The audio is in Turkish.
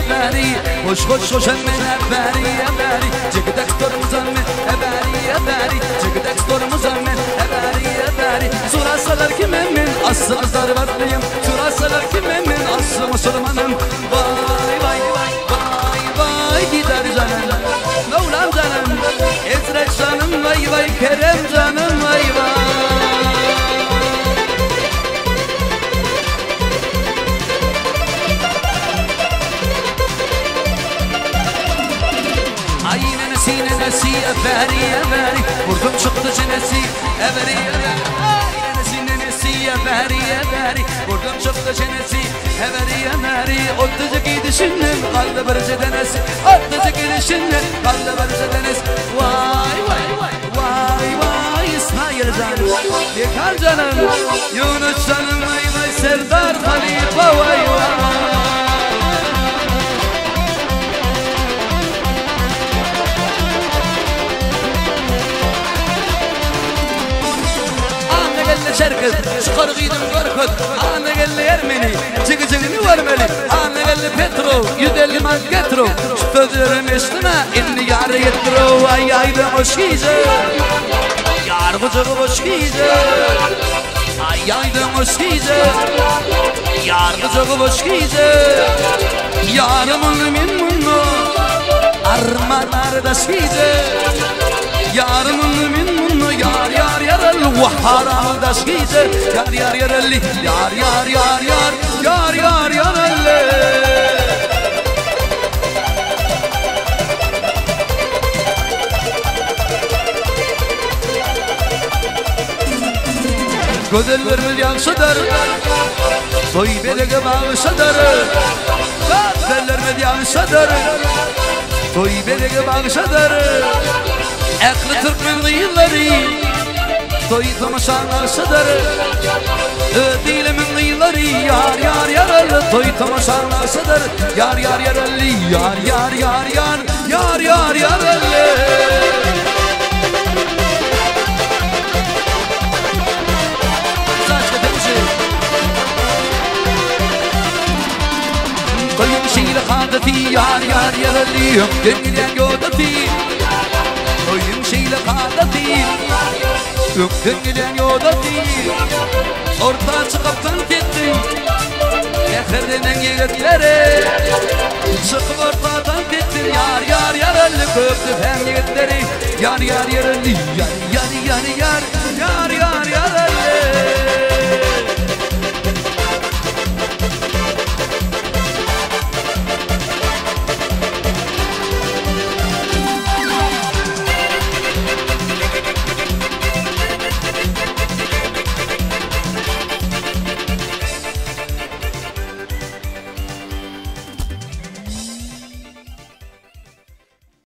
eberi Hoş hoş hoş emmen eberi eberi Cıgıdak storumuz emmen eberi eberi Cıgıdak storumuz emmen eberi eberi Sorasalar kim emmen aslı kızlar vatlıyım Sorasalar kim emmen aslı Müslümanım Vay vay vay vay vay gider canım Mevlam canım Ezrek canım vay vay Kerem canım vay vay Nenesi eberi eberi Vurdum çıktı çenesi eberi eberi Nenesi eberi eberi Vurdum çıktı çenesi eberi eberi Otlucuk gidişinle kaldı bir cedenesi Otlucuk gidişinle kaldı bir cedenesi Vay vay vay vay vay İsmail canım Yekar canım Yunus canım vay vay Serdar Halife vay vay شركت شقر غيدم قركت أنا قال لي يرمني جيجيني ورملي أنا قال لي بترو يدلي ما قترو شفتر مشتنا إني يار يترو أي ده مشكيزة يار بجر مشكيزة أي ده مشكيزة يار بجر مشكيزة يار من منو أرمار دشكيزة يار من منو يار يار يار الوحارة دشكيزة يار يار يار اللي يار يار يار يار يار يار يار اللي Gözler vermeden şadar Soy belege bağ şadar Gözler vermeden şadar Soy belege bağ şadar Aklı Türkmen yılları Soy tamaşalar şadar Dilimin yılları Yar yar yaralı Soy tamaşalar şadar Yar yar yaralı Yar yar yar yar Yar yar yaralı قادتي يار يار يرلي يمكن يقودتي ويمشي لقادتي يمكن يقودتي orta çıkıp tank ettim Ekhirden yigitleri çıkıp orta tank ettim Yar yar yaralli köptü hem yigitleri Yar yar yaralli Yar